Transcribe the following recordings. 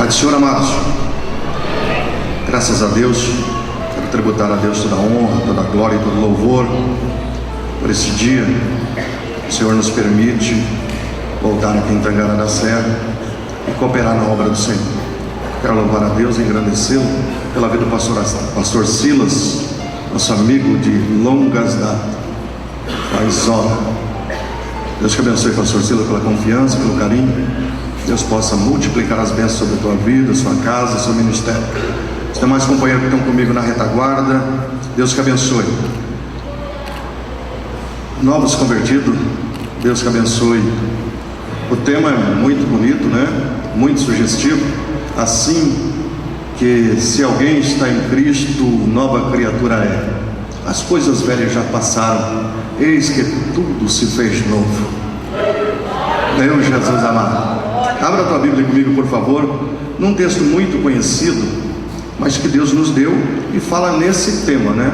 Pai do Senhor, amados, graças a Deus, quero tributar a Deus toda a honra, toda a glória e todo o louvor por esse dia. O Senhor nos permite voltar aqui em Tangará da Serra e cooperar na obra do Senhor. Quero louvar a Deus e engrandecê-lo pela vida do pastor Silas, nosso amigo de longas datas, faz hora. Deus te abençoe, pastor Silas, pela confiança, pelo carinho. Deus possa multiplicar as bênçãos sobre a tua vida, sua casa, seu ministério. Os demais companheiros que estão comigo na retaguarda, Deus te abençoe. Novos convertidos, Deus te abençoe. O tema é muito bonito, né? Muito sugestivo. Assim que se alguém está em Cristo, nova criatura é. As coisas velhas já passaram, eis que tudo se fez novo. Meu Jesus amado, abra a tua Bíblia comigo, por favor, num texto muito conhecido, mas que Deus nos deu e fala nesse tema, né?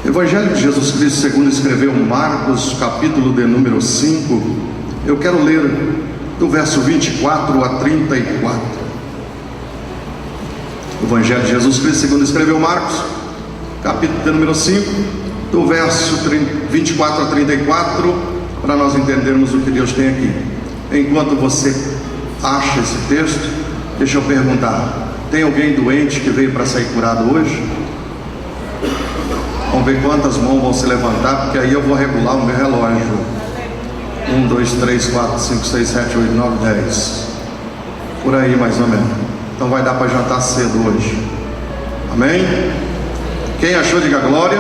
Evangelho de Jesus Cristo segundo escreveu Marcos, capítulo de número 5. Eu quero ler do verso 24 a 34. Evangelho de Jesus Cristo segundo escreveu Marcos, capítulo de número 5, do verso 24 a 34, para nós entendermos o que Deus tem aqui. Enquanto você acha esse texto, deixa eu perguntar: tem alguém doente que veio para sair curado hoje? Vamos ver quantas mãos vão se levantar, porque aí eu vou regular o meu relógio. 1, 2, 3, 4, 5, 6, 7, 8, 9, 10. Por aí mais ou menos. Então vai dar para jantar cedo hoje. Amém? Quem achou, diga glória.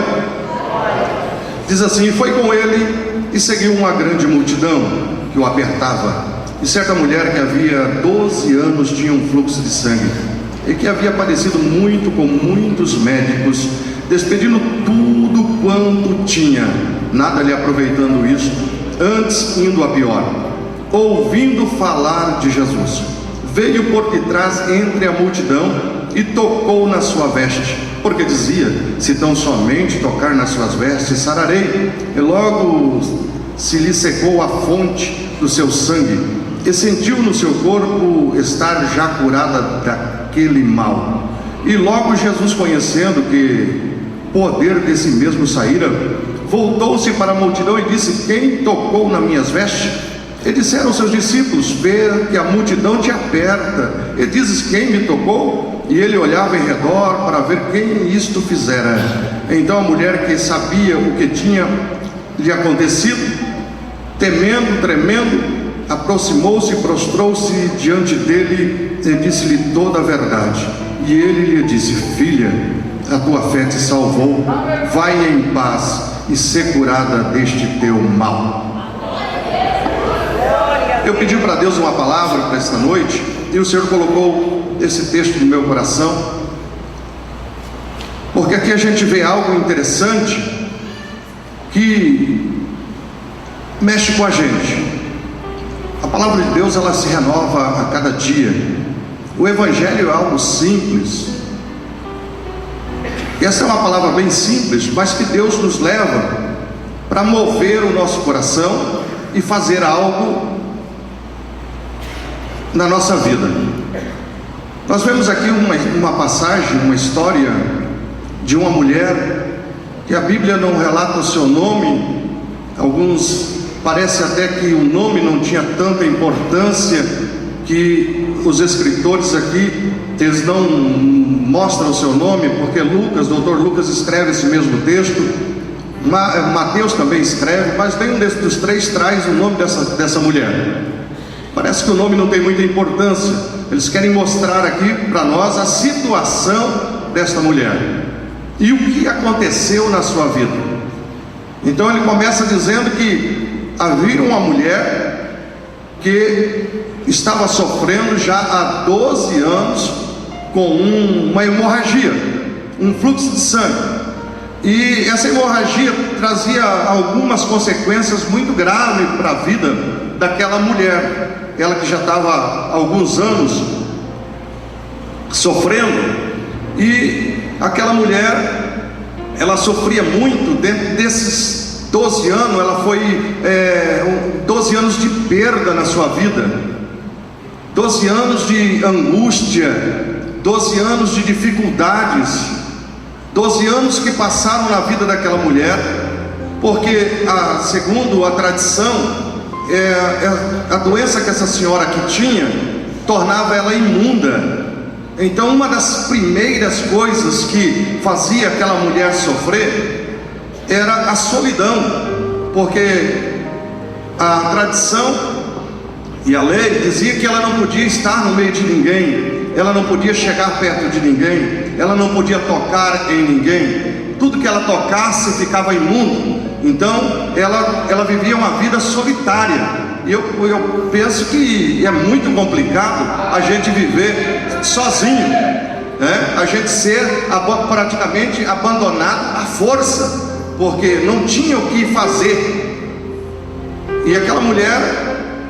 Diz assim: e foi com ele e seguiu uma grande multidão que o apertava, e certa mulher que havia 12 anos tinha um fluxo de sangue, e que havia padecido muito com muitos médicos, despedindo tudo quanto tinha, nada lhe aproveitando isso, antes indo a pior. Ouvindo falar de Jesus, veio por detrás entre a multidão e tocou na sua veste, porque dizia: se tão somente tocar nas suas vestes, sararei. E logo se lhe secou a fonte do seu sangue, e sentiu no seu corpo estar já curada daquele mal. E logo Jesus, conhecendo que poder desse mesmo saíra, voltou-se para a multidão e disse: quem tocou nas minhas vestes? E disseram aos seus discípulos: vê que a multidão te aperta, e dizes: quem me tocou? E ele olhava em redor para ver quem isto fizera. Então a mulher, que sabia o que tinha lhe acontecido, temendo, tremendo, aproximou-se e prostrou-se diante dele e disse-lhe toda a verdade. E ele lhe disse: filha, a tua fé te salvou, vai em paz e ser curada deste teu mal. Eu pedi para Deus uma palavra para esta noite, e o Senhor colocou esse texto no meu coração, porque aqui a gente vê algo interessante que mexe com a gente. A palavra de Deus, ela se renova a cada dia. O Evangelho é algo simples. E essa é uma palavra bem simples, mas que Deus nos leva para mover o nosso coração e fazer algo na nossa vida. Nós vemos aqui uma passagem, uma história de uma mulher que a Bíblia não relata o seu nome. Alguns parece até que o nome não tinha tanta importância, que os escritores aqui, eles não mostram o seu nome, porque Lucas, doutor Lucas, escreve esse mesmo texto, Mateus também escreve, mas nenhum dos três traz o nome dessa mulher. Parece que o nome não tem muita importância. Eles querem mostrar aqui para nós a situação desta mulher e o que aconteceu na sua vida. Então ele começa dizendo que havia uma mulher que estava sofrendo já há 12 anos com uma hemorragia, um fluxo de sangue. E essa hemorragia trazia algumas consequências muito graves para a vida daquela mulher. Ela que já estava há alguns anos sofrendo, e aquela mulher, ela sofria muito. Dentro desses 12 anos, ela foi 12 anos de perda na sua vida. 12 anos de angústia, 12 anos de dificuldades, 12 anos que passaram na vida daquela mulher, porque segundo a tradição, a doença que essa senhora aqui tinha tornava ela imunda. Então uma das primeiras coisas que fazia aquela mulher sofrer era a solidão, porque a tradição e a lei dizia que ela não podia estar no meio de ninguém, ela não podia chegar perto de ninguém, ela não podia tocar em ninguém, tudo que ela tocasse ficava imundo. Então ela vivia uma vida solitária. E eu penso que é muito complicado a gente viver sozinho, né? A gente ser praticamente abandonado à força, porque não tinha o que fazer. E aquela mulher,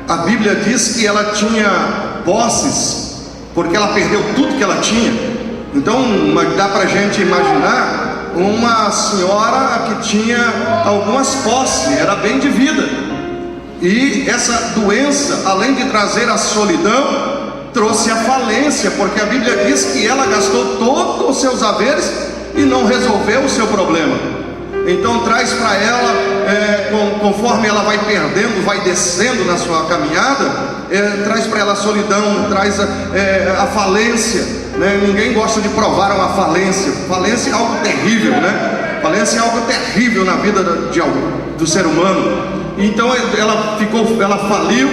a Bíblia diz que ela tinha posses, porque ela perdeu tudo que ela tinha. Então dá para a gente imaginar uma senhora que tinha algumas posses, era bem de vida. E essa doença, além de trazer a solidão, trouxe a falência, porque a Bíblia diz que ela gastou todos os seus haveres e não resolveu o seu problema. Então traz para ela, conforme ela vai perdendo, vai descendo na sua caminhada, traz para ela a solidão, traz a falência, né? Ninguém gosta de provar uma falência. Falência é algo terrível, né? Falência é algo terrível na vida do ser humano. Então ela faliu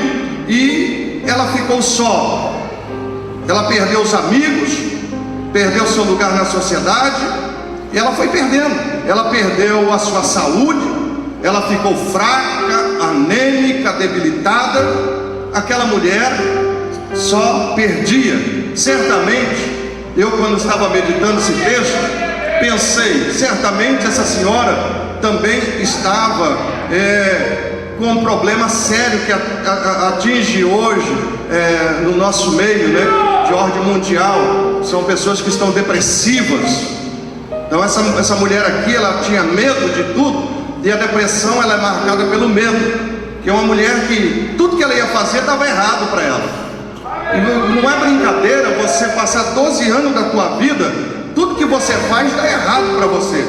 e ela ficou só. Ela perdeu os amigos, perdeu seu lugar na sociedade, e ela foi perdendo. Ela perdeu a sua saúde, ela ficou fraca, anêmica, debilitada. Aquela mulher só perdia. Certamente, eu quando estava meditando esse texto, pensei, certamente essa senhora também estava com um problema sério que atinge hoje no nosso meio, né, de ordem mundial. São pessoas que estão depressivas. Então essa mulher aqui, ela tinha medo de tudo, e a depressão ela é marcada pelo medo, que é uma mulher que tudo que ela ia fazer estava errado para ela. E não é brincadeira você passar 12 anos da tua vida, tudo que você faz dá errado para você.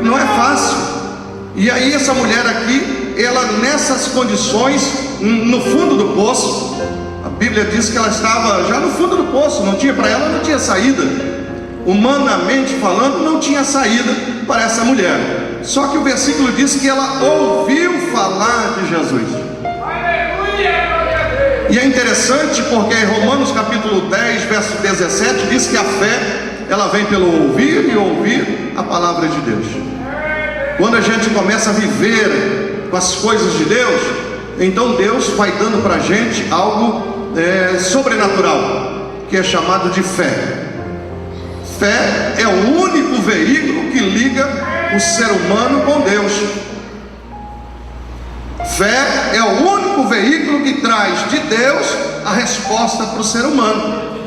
Não é fácil. E aí essa mulher aqui, ela nessas condições, no fundo do poço, a Bíblia diz que ela estava já no fundo do poço, não tinha para ela, não tinha saída. Humanamente falando, não tinha saída para essa mulher. Só que o versículo diz que ela ouviu falar de Jesus. E é interessante porque em Romanos capítulo 10, verso 17, diz que a fé, ela vem pelo ouvir e ouvir a palavra de Deus. Quando a gente começa a viver com as coisas de Deus, então Deus vai dando para a gente algo sobrenatural, que é chamado de fé. Fé é o único veículo que liga o ser humano com Deus. Fé é o único veículo que traz de Deus a resposta para o ser humano.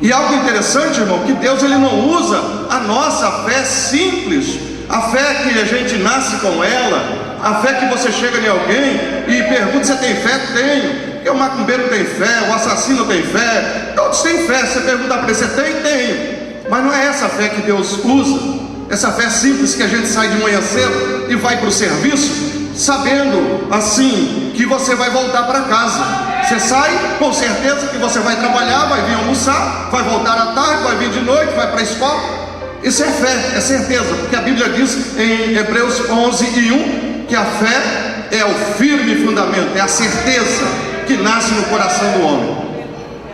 E algo interessante, irmão, que Deus ele não usa a nossa fé simples, a fé que a gente nasce com ela, a fé que você chega em alguém e pergunta: você tem fé? Tenho. E o macumbeiro tem fé, o assassino tem fé, todos têm fé. Você pergunta para ele: você tem? Tenho. Mas não é essa fé que Deus usa, essa fé simples que a gente sai de manhã cedo e vai para o serviço, sabendo assim que você vai voltar para casa. Você sai com certeza que você vai trabalhar, vai vir almoçar, vai voltar à tarde, vai vir de noite, vai para a escola. Isso é fé, é certeza, porque a Bíblia diz em Hebreus 11:1 que a fé é o firme fundamento, é a certeza que nasce no coração do homem.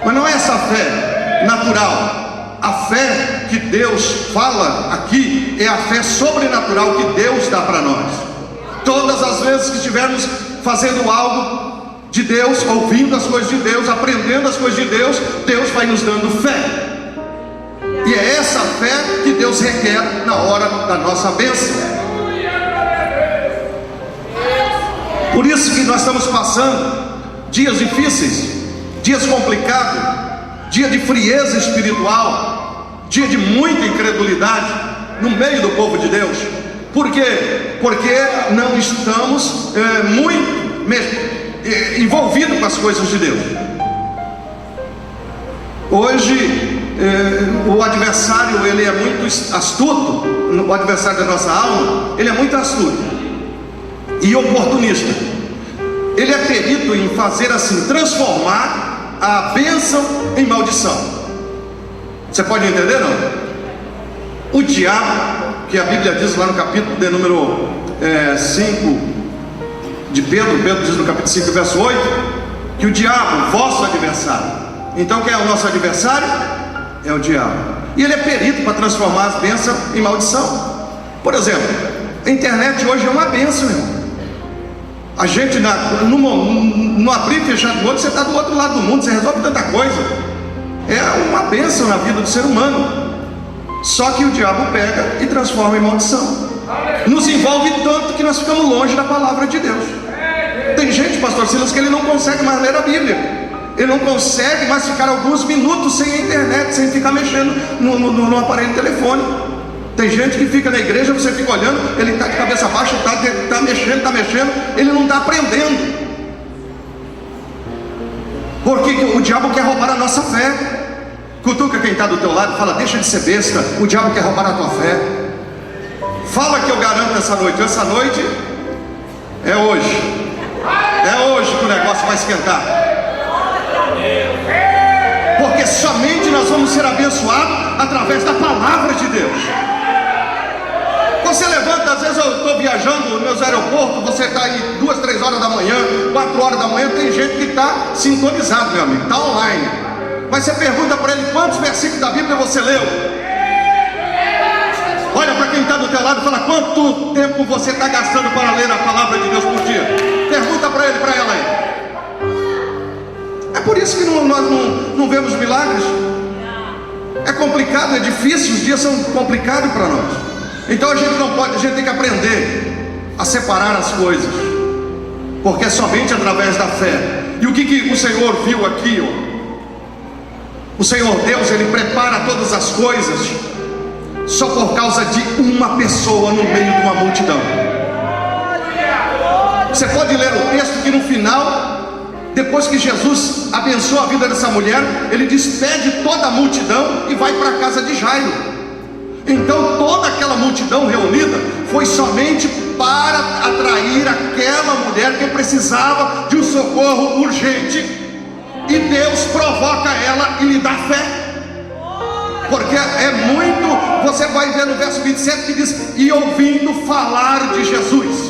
Mas não é essa fé natural. A fé que Deus fala aqui é a fé sobrenatural que Deus dá para nós. Todas as vezes que estivermos fazendo algo de Deus, ouvindo as coisas de Deus, aprendendo as coisas de Deus, Deus vai nos dando fé. E é essa fé que Deus requer na hora da nossa bênção. Por isso que nós estamos passando dias difíceis, dias complicados, dia de frieza espiritual, dia de muita incredulidade no meio do povo de Deus. Por quê? Porque não estamos muito envolvidos com as coisas de Deus. Hoje, o adversário, ele é muito astuto. O adversário da nossa alma, ele é muito astuto e oportunista. Ele é perito em fazer assim, transformar a bênção em maldição. Você pode entender, não? O diabo, que a Bíblia diz lá no capítulo de número 5 de Pedro diz no capítulo 5, verso 8, que o diabo, vosso adversário. Então quem é o nosso adversário? É o diabo. E ele é perito para transformar as bênçãos em maldição. Por exemplo, a internet hoje é uma bênção, irmão. A gente, no abrir e fechar do outro, você está do outro lado do mundo, você resolve tanta coisa. É uma bênção na vida do ser humano. Só que o diabo pega e transforma em maldição. Nos envolve tanto que nós ficamos longe da palavra de Deus. Tem gente, pastor Silas, que ele não consegue mais ler a Bíblia. Ele não consegue mais ficar alguns minutos sem a internet, sem ficar mexendo no aparelho telefone. Tem gente que fica na igreja, você fica olhando, ele está de cabeça baixa, está mexendo, ele não está aprendendo. Porque o diabo quer roubar a nossa fé. Cutuca quem está do teu lado e fala: deixa de ser besta, o diabo quer roubar a tua fé. Fala que eu garanto essa noite é hoje. É hoje que o negócio vai esquentar. Porque somente nós vamos ser abençoados através da palavra de Deus. Você levanta, às vezes eu estou viajando nos meus aeroportos, você está aí 2, 3 horas da manhã, 4 horas da manhã, tem gente que está sintonizado, meu amigo, está online. Mas você pergunta para ele: quantos versículos da Bíblia você leu? Olha para quem está do teu lado e fala: quanto tempo você está gastando para ler a palavra de Deus por dia? Pergunta para ele, para ela aí. É por isso que nós não vemos milagres. É complicado, é difícil, os dias são complicados para nós. Então a gente tem que aprender a separar as coisas, porque é somente através da fé. E o que o Senhor viu aqui, ó? O Senhor Deus, Ele prepara todas as coisas só por causa de uma pessoa no meio de uma multidão. Você pode ler o texto que no final, depois que Jesus abençoa a vida dessa mulher, Ele despede toda a multidão e vai para a casa de Jairo. Então toda aquela multidão reunida foi somente para atrair aquela mulher que precisava de um socorro urgente. E Deus provoca ela e lhe dá fé. Porque é muito. Você vai ver no verso 27 que diz: e ouvindo falar de Jesus.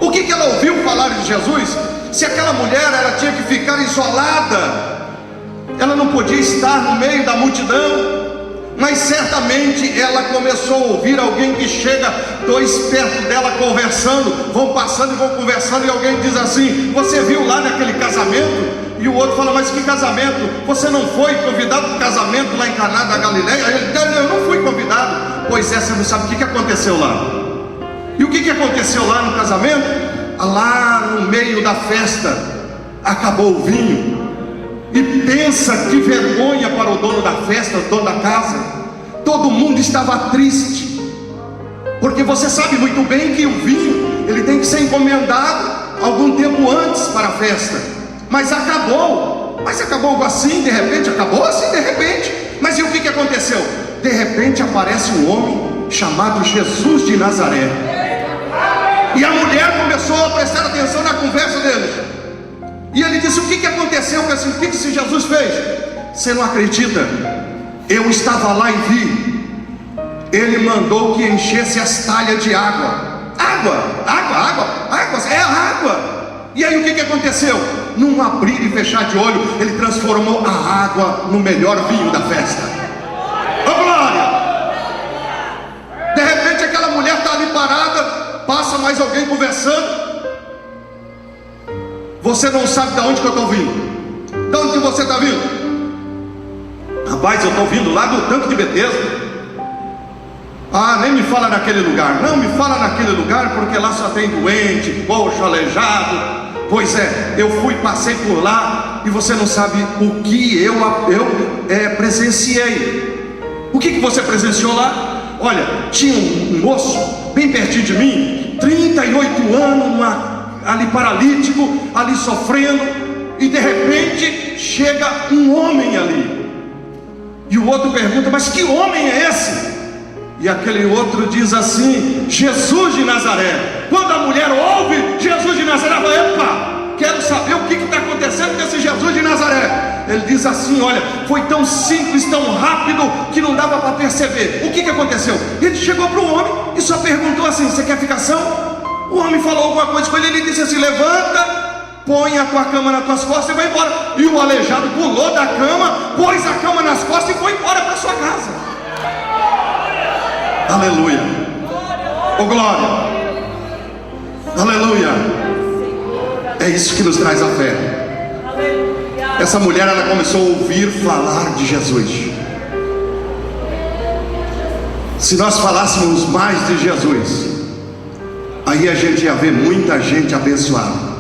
O que ela ouviu falar de Jesus? Se aquela mulher ela tinha que ficar isolada, ela não podia estar no meio da multidão. Mas certamente ela começou a ouvir alguém que chega, dois perto dela conversando, vão passando e vão conversando, e alguém diz assim: você viu lá naquele casamento? E o outro fala: mas que casamento? Você não foi convidado para o casamento lá em Caná da Galileia? Ele diz: eu não fui convidado. Pois é, você não sabe o que aconteceu lá. E o que aconteceu lá no casamento? Lá no meio da festa acabou o vinho. E pensa que vergonha para o dono da festa, o dono da casa. Todo mundo estava triste, porque você sabe muito bem que o vinho ele tem que ser encomendado algum tempo antes para a festa. Mas acabou assim de repente, acabou assim de repente. Mas e o que aconteceu? De repente aparece um homem chamado Jesus de Nazaré. E a mulher começou a prestar atenção na conversa dele. E ele disse: o que aconteceu com esse? O que esse Jesus fez? Você não acredita? Eu estava lá e vi. Ele mandou que enchesse as talhas de água. Água, é água. E aí o que aconteceu? Num abrir e fechar de olho, ele transformou a água no melhor vinho da festa. Ô glória! De repente aquela mulher está ali parada, passa mais alguém conversando. Você não sabe de onde que eu estou vindo. De onde que você está vindo? Rapaz, eu estou vindo lá do tanque de Betesda. Ah, nem me fala naquele lugar. Não me fala naquele lugar, porque lá só tem doente, coxo, aleijado. Pois é, eu passei por lá, e você não sabe o que eu presenciei. O que você presenciou lá? Olha, tinha um moço bem pertinho de mim, 38 anos, ali paralítico, ali sofrendo, e de repente chega um homem ali, e o outro pergunta: mas que homem é esse? E aquele outro diz assim: Jesus de Nazaré. Quando a mulher ouve Jesus de Nazaré, ela fala: epa, quero saber o que está acontecendo com esse Jesus de Nazaré. Ele diz assim: olha, foi tão simples, tão rápido, que não dava para perceber. O que aconteceu? Ele chegou para o homem e só perguntou assim: você quer ficação? O homem falou alguma coisa com ele, ele disse assim: levanta, põe a tua cama nas tuas costas e vai embora. E o aleijado pulou da cama, pôs a cama nas costas e foi embora para sua casa. Aleluia. Oh glória. Aleluia. É isso que nos traz a fé. Essa mulher, ela começou a ouvir falar de Jesus. Se nós falássemos mais de Jesus, aí a gente ia ver muita gente abençoada.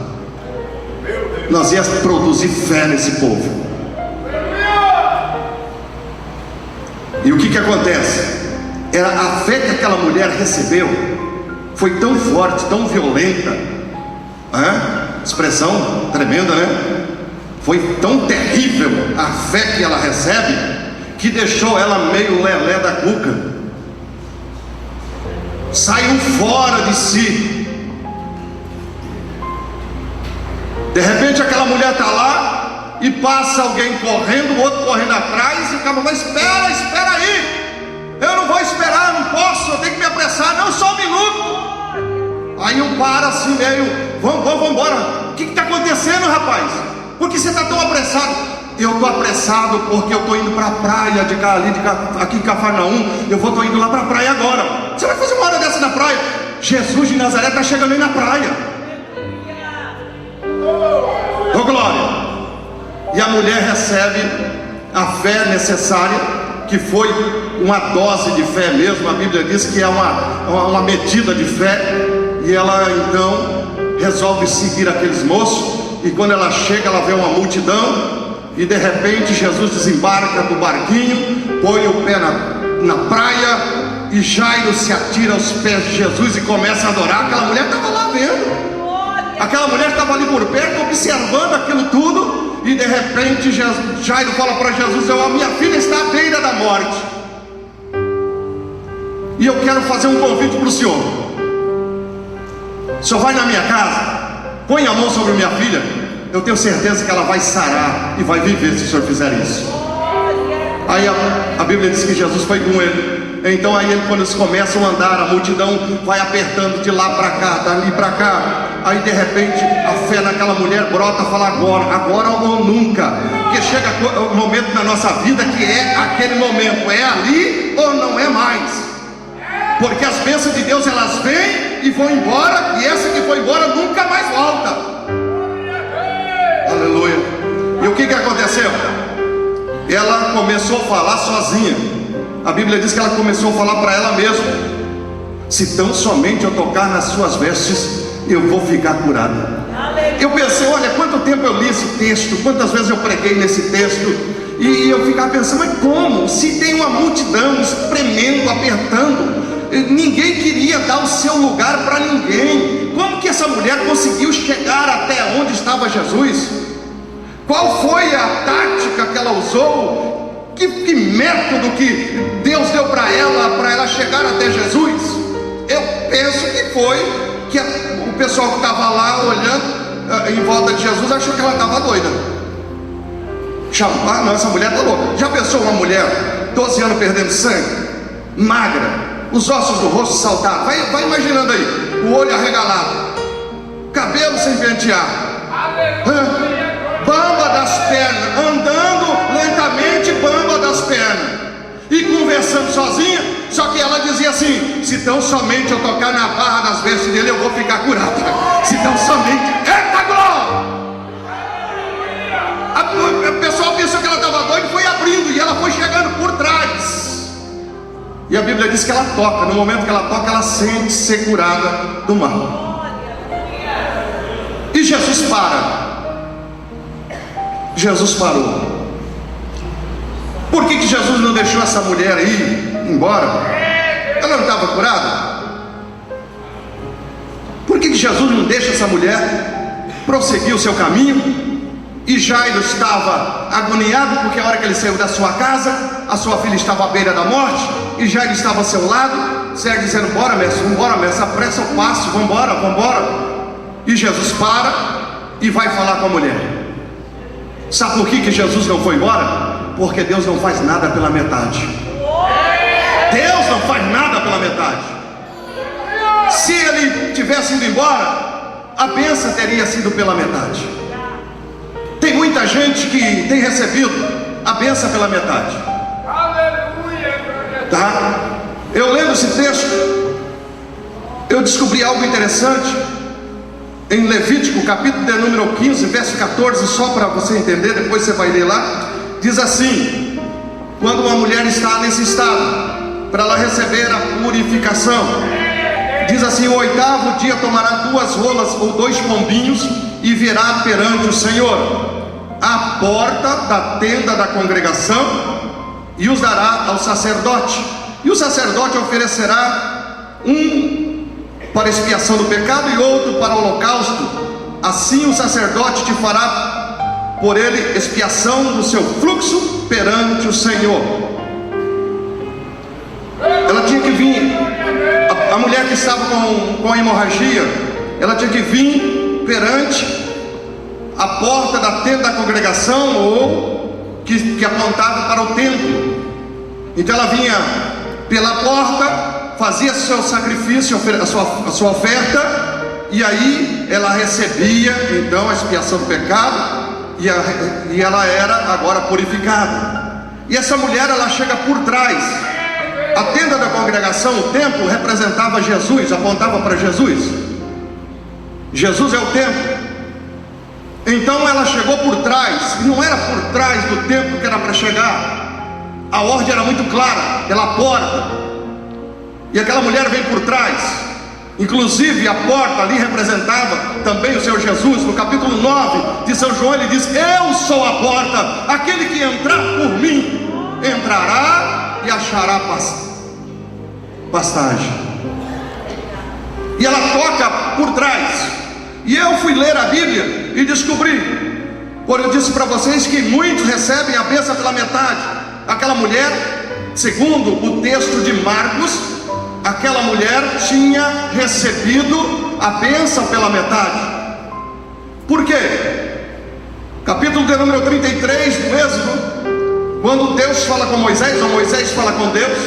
Nós ia produzir fé nesse povo. E o que acontece? Era a fé que aquela mulher recebeu foi tão forte, tão violenta, expressão tremenda, né? Foi tão terrível a fé que ela recebe, que deixou ela meio lelé da cuca, saiu fora de si. De repente aquela mulher está lá e passa alguém correndo, o outro correndo atrás, e o cara: mas espera aí, eu não vou esperar, não posso, eu tenho que me apressar, não, só um minuto. Aí um para assim meio: vamos embora. O que está acontecendo, rapaz? Por que você está tão apressado? Eu estou apressado porque eu estou indo para a praia aqui em Cafarnaum. Eu estou indo lá para a praia agora. Você vai fazer uma hora dessa na praia? Jesus de Nazaré está chegando aí na praia. Ô glória. E a mulher recebe a fé necessária, que foi uma dose de fé mesmo. A Bíblia diz que é uma medida de fé. E ela então resolve seguir aqueles moços. E quando ela chega, ela vê uma multidão, e de repente Jesus desembarca do barquinho, põe o pé na praia, e Jairo se atira aos pés de Jesus e começa a adorar. Aquela mulher estava lá vendo, aquela mulher estava ali por perto, observando aquilo tudo. E de repente Jairo fala para Jesus: a minha filha está à beira da morte, e eu quero fazer um convite para o senhor. O senhor vai na minha casa, põe a mão sobre minha filha, eu tenho certeza que ela vai sarar e vai viver se o senhor fizer isso. Aí a Bíblia diz que Jesus foi com ele. Então aí quando eles começam a andar, a multidão vai apertando de lá para cá, dali para cá. Aí de repente a fé naquela mulher brota, fala: agora ou nunca. Porque chega o momento na nossa vida que é aquele momento, é ali ou não é mais. Porque as bênçãos de Deus, elas vêm e vão embora, e essa que foi embora nunca mais volta. Aleluia. E o que aconteceu? Ela começou a falar sozinha. A Bíblia diz que ela começou a falar para ela mesma: se tão somente eu tocar nas suas vestes, eu vou ficar curada. Eu pensei: olha, quanto tempo eu li esse texto, quantas vezes eu preguei nesse texto, e eu ficava pensando: mas como? Se tem uma multidão espremendo, apertando, ninguém queria dar o seu lugar para ninguém. Como que essa mulher conseguiu chegar até onde estava Jesus? Qual foi a tática que ela usou? Que método que Deus deu para ela chegar até Jesus? Eu penso que foi que o pessoal que estava lá olhando em volta de Jesus achou que ela estava doida. Não, essa mulher está louca. Já pensou uma mulher 12 anos perdendo sangue, magra, os ossos do rosto saltaram? Vai imaginando aí, o olho arregalado, cabelo sem pentear, bamba das pernas, andando lentamente, bamba das pernas, e conversando sozinha. Só que ela dizia assim: se tão somente eu tocar na barra das vestes dele, eu vou ficar curada. Se tão somente, eita glória! O pessoal pensou que ela estava doida e foi abrindo, e ela foi chegando por trás. E a Bíblia diz que ela toca. No momento que ela toca, ela sente ser curada do mal. E Jesus para. Jesus parou. Por que Jesus não deixou essa mulher ir embora? Ela não estava curada? Por que Jesus não deixa essa mulher prosseguir o seu caminho? E Jairo estava agoniado, porque a hora que ele saiu da sua casa, a sua filha estava à beira da morte, e Jairo estava ao seu lado, certo, dizendo: bora mestre, apressa o passo, vambora. E Jesus para e vai falar com a mulher. Sabe por que Jesus não foi embora? Porque Deus não faz nada pela metade. Deus não faz nada pela metade. Se ele tivesse ido embora, a bênção teria sido pela metade. Tem muita gente que tem recebido a bênção pela metade. Tá? Eu lendo esse texto, eu descobri algo interessante em Levítico, capítulo de número 15, verso 14, só para você entender, depois você vai ler lá. Diz assim: quando uma mulher está nesse estado, para ela receber a purificação, diz assim: o 8º dia tomará 2 rolas ou 2 pombinhos e virá perante o Senhor à porta da tenda da congregação e os dará ao sacerdote. E o sacerdote oferecerá um para expiação do pecado e outro para o holocausto. Assim o sacerdote te fará por ele expiação do seu fluxo perante o Senhor. Ela tinha que vir, a mulher que estava com a hemorragia, ela tinha que vir perante a porta da tenda da congregação, ou que apontava para o templo. Então ela vinha pela porta, fazia seu sacrifício, a sua oferta, e aí ela recebia então a expiação do pecado, e ela era agora purificada. E essa mulher, ela chega por trás. A tenda da congregação, o templo, representava Jesus, apontava para Jesus. Jesus é o templo. Então ela chegou por trás, e não era por trás do templo que era para chegar. A ordem era muito clara, pela porta. E aquela mulher vem por trás. Inclusive a porta ali representava também o Senhor Jesus. No capítulo 9 de São João, ele diz: eu sou a porta, aquele que entrar por mim entrará e achará pastagem. E ela toca por trás. E eu fui ler a Bíblia e descobri, por eu disse para vocês que muitos recebem a bênção pela metade. Aquela mulher, segundo o texto de Marcos, aquela mulher tinha recebido a bênção pela metade. Por quê? Capítulo de número 33 do Êxodo, quando Deus fala com Moisés, ou Moisés fala com Deus,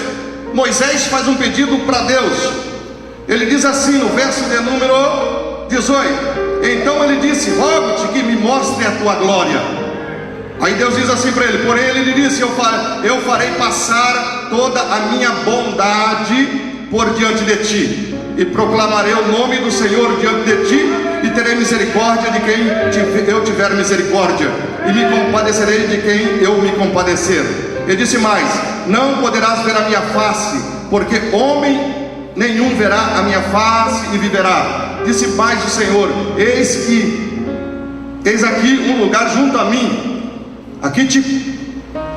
Moisés faz um pedido para Deus. Ele diz assim no verso de número 18: então ele disse: rogo-te que me mostre a tua glória. Aí Deus diz assim para ele, porém ele lhe disse: eu farei passar toda a minha bondade por diante de ti, e proclamarei o nome do Senhor diante de ti, e terei misericórdia de quem eu tiver misericórdia, e me compadecerei de quem eu me compadecer. Ele disse mais: não poderás ver a minha face, porque homem nenhum verá a minha face e viverá. Disse mais o Senhor: eis aqui um lugar junto a mim, aqui te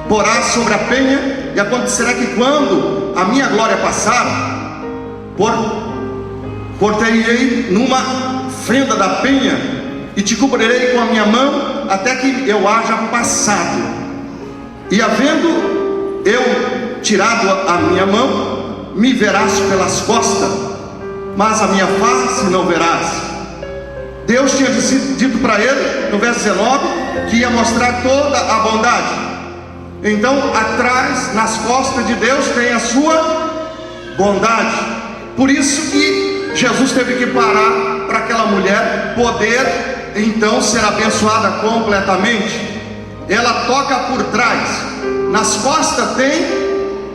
porás sobre a penha, e acontecerá que quando a minha glória passar, portei numa fenda da penha, e te cobrirei com a minha mão, até que eu haja passado. E havendo eu tirado a minha mão, me verás pelas costas, mas a minha face não verás. Deus tinha dito para ele, no verso 19, que ia mostrar toda a bondade. Então, atrás, nas costas de Deus, tem a sua bondade. Por isso que Jesus teve que parar para aquela mulher poder então ser abençoada completamente. Ela toca por trás, nas costas tem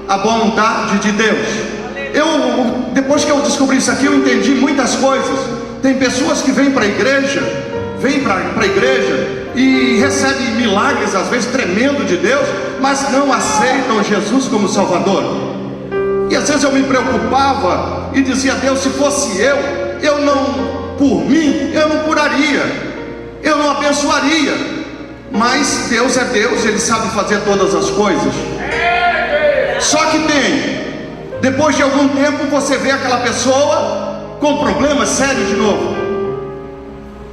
a bondade de Deus. Depois que eu descobri isso aqui, eu entendi muitas coisas. Tem pessoas que vêm para a igreja, e recebem milagres, às vezes tremendo de Deus, mas não aceitam Jesus como Salvador. E às vezes eu me preocupava e dizia: Deus, se fosse eu não, por mim, eu não curaria, eu não abençoaria. Mas Deus é Deus, Ele sabe fazer todas as coisas. Só que depois de algum tempo, você vê aquela pessoa com problemas sérios de novo.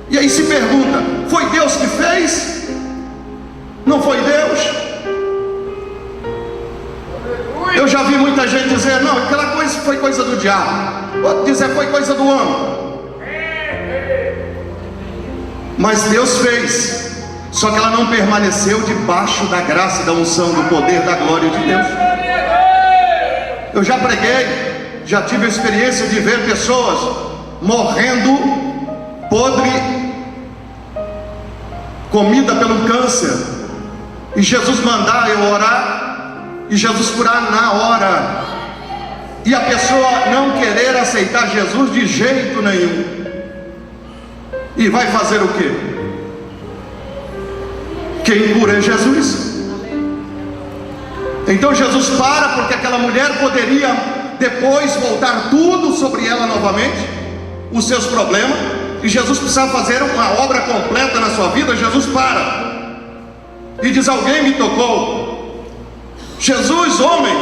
E aí se pergunta: foi Deus que fez? Não foi Deus. Eu já vi muita gente dizer: não, aquela coisa foi coisa do diabo. Outro dizer: foi coisa do homem. Mas Deus fez. Só que ela não permaneceu debaixo da graça, da unção, do poder, da glória de Deus. Eu já preguei, já tive a experiência de ver pessoas morrendo podre, comida pelo câncer, e Jesus mandar eu orar, e Jesus curar na hora, e a pessoa não querer aceitar Jesus de jeito nenhum, e vai fazer o quê? Quem cura é Jesus. Então Jesus para, porque aquela mulher poderia depois voltar tudo sobre ela novamente, os seus problemas, e Jesus precisava fazer uma obra completa na sua vida. Jesus para e diz: alguém me tocou. Jesus, homem,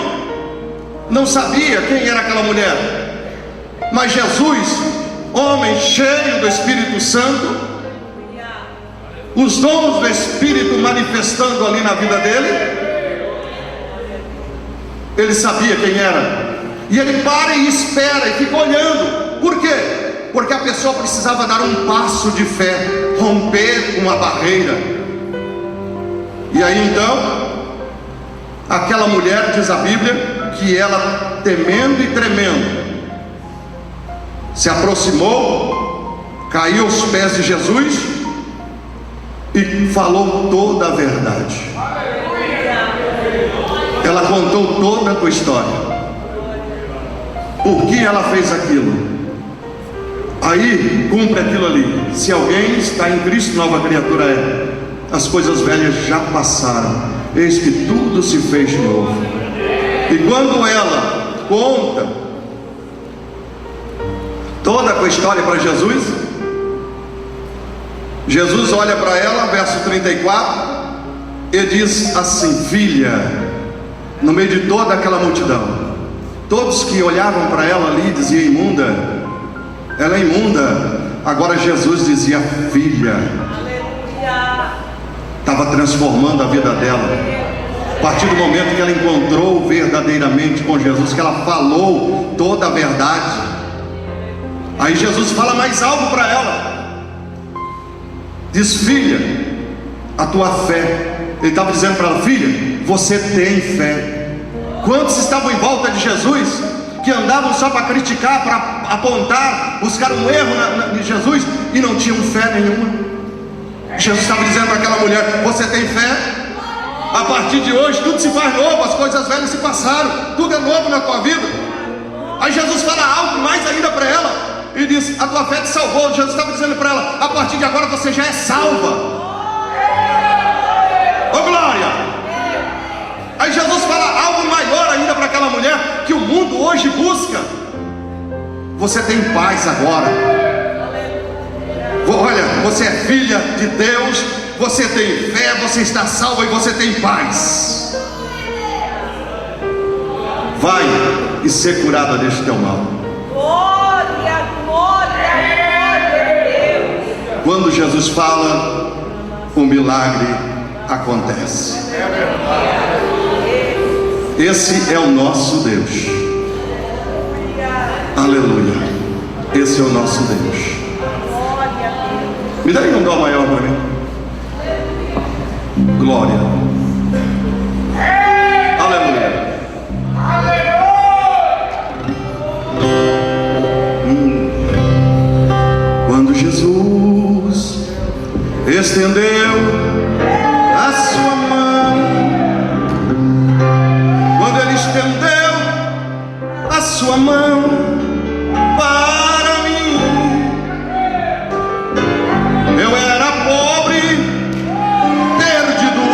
não sabia quem era aquela mulher, mas Jesus, homem cheio do Espírito Santo, os dons do Espírito manifestando ali na vida dele, ele sabia quem era, e ele para e espera e fica olhando. Por quê? Porque a pessoa precisava dar um passo de fé, romper uma barreira. E aí então, aquela mulher, diz a Bíblia, que ela, temendo e tremendo, se aproximou, caiu aos pés de Jesus e falou toda a verdade. Ela contou toda a tua história, por que ela fez aquilo. Aí cumpre aquilo ali: se alguém está em Cristo, nova criatura é. As coisas velhas já passaram, eis que tudo se fez de novo. E quando ela conta toda a história para Jesus, Jesus olha para ela, verso 34, e diz assim: filha, no meio de toda aquela multidão, todos que olhavam para ela ali diziam: imunda, ela é imunda. Agora Jesus dizia: filha. Estava transformando a vida dela. A partir do momento que ela encontrou verdadeiramente com Jesus, que ela falou toda a verdade, aí Jesus fala mais algo para ela, diz: filha, a tua fé. Ele estava dizendo para ela: filha, você tem fé. Quantos estavam em volta de Jesus, que andavam só para criticar, para apontar, buscar um erro em Jesus, e não tinham fé nenhuma? Jesus estava dizendo para aquela mulher: você tem fé? A partir de hoje tudo se faz novo, as coisas velhas se passaram, tudo é novo na tua vida. Aí Jesus fala algo mais ainda para ela e diz: a tua fé te salvou. Jesus estava dizendo para ela: a partir de agora você já é salva. Ô glória! Aí Jesus fala algo maior ainda para aquela mulher, que o mundo hoje busca: você tem paz agora. Olha, você é filha de Deus, você tem fé, você está salva e você tem paz. Vai e ser curada deste teu mal. Glória, glória, glória a Deus. Quando Jesus fala, o milagre acontece. Esse é o nosso Deus. Aleluia. Esse é o nosso Deus. Me dá aí um dó maior para mim. Glória. Aleluia. Quando Jesus estendeu a sua mão, quando ele estendeu a sua mão para mim, eu era pobre, perdido,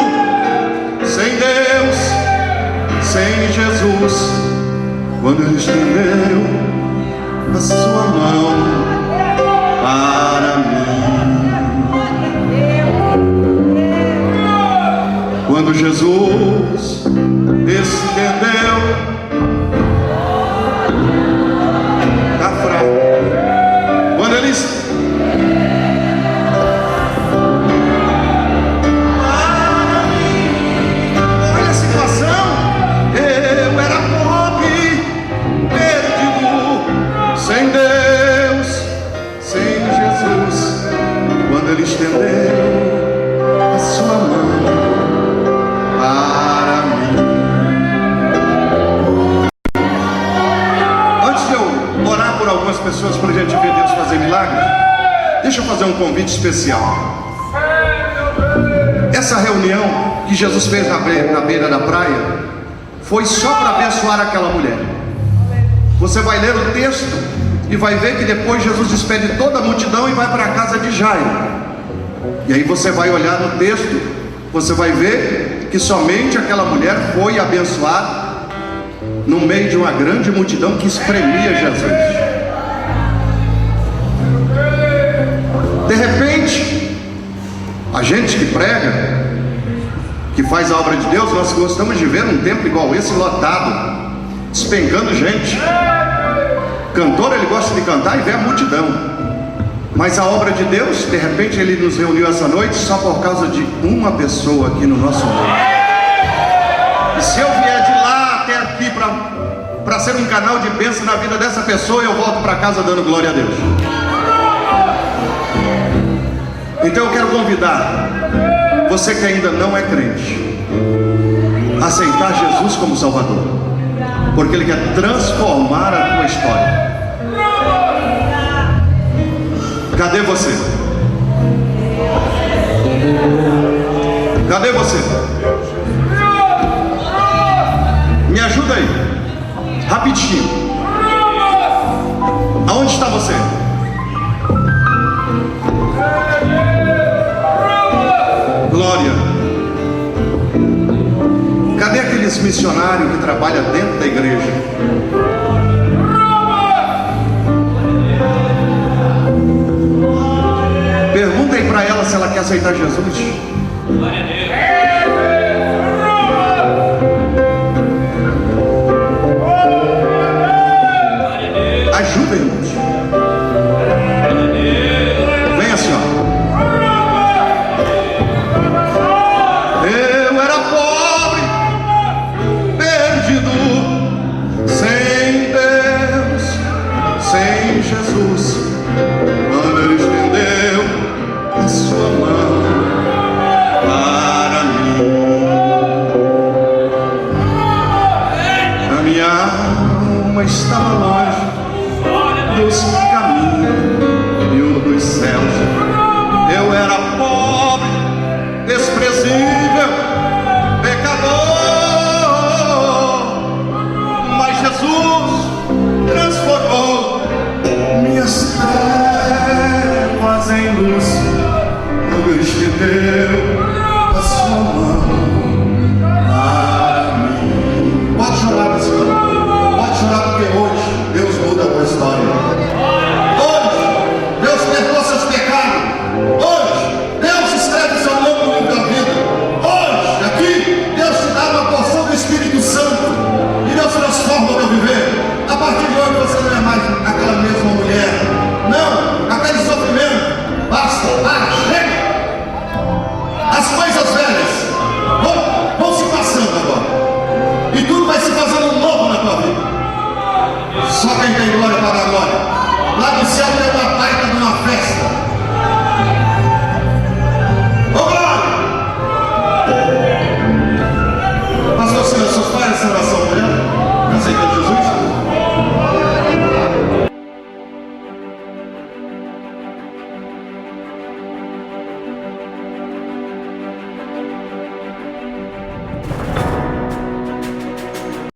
sem Deus, sem Jesus. Quando ele estendeu a sua mão para mim, quando Jesus estendeu, tá fraco, quando ele para mim, quando Ele estendeu a sua mão para mim. Antes de eu orar por algumas pessoas para a gente ver Deus fazer milagres, deixa eu fazer um convite especial. Essa reunião que Jesus fez na beira da praia foi só para abençoar aquela mulher. Você vai ler o texto e vai ver que depois Jesus despede toda a multidão e vai para a casa de Jairo. E aí você vai olhar no texto, você vai ver que somente aquela mulher foi abençoada no meio de uma grande multidão que espremia Jesus. De repente, a gente que prega, que faz a obra de Deus, nós gostamos de ver um templo igual esse lotado, despencando gente. Cantor, ele gosta de cantar e ver a multidão. Mas a obra de Deus, de repente Ele nos reuniu essa noite só por causa de uma pessoa aqui no nosso meio. E se eu vier de lá até aqui para ser um canal de bênção na vida dessa pessoa, eu volto para casa dando glória a Deus. Então eu quero convidar você que ainda não é crente a aceitar Jesus como Salvador, porque Ele quer transformar a tua história. Cadê você? Cadê você? Me ajuda aí, rapidinho. Aonde está você? Glória. Cadê aqueles missionários que trabalham dentro da igreja? Perguntem para ela se ela quer aceitar Jesus. Ajudem, irmãos. Vem assim, ó. Eu era pobre, perdido, sem Deus, sem Jesus. Quando Ele estendeu a sua mão para mim, a minha alma estava longe dos caminhos dos céus. Eu era pobre, desprezível, pecador, mas Jesus transformou minhas trevas em luz. Quando Ele estendeu a sua mão para mim. Pode chorar, meu Senhor. Pode chorar, porque hoje Deus muda a tua história. Hoje Deus perdoa seus pecados. Hoje Deus escreve seu nome no livro da vida. Hoje aqui Deus te dá uma porção do Espírito Santo e Deus transforma o teu viver. A partir de hoje você não é mais aquela mesma mulher. Não, aquele sofrimento. Basta, para, chega. As coisas velhas vão se passando agora. E tudo vai se fazendo novo na tua vida. Só quem tem glória para a glória. Lá no céu tem uma baita de uma festa.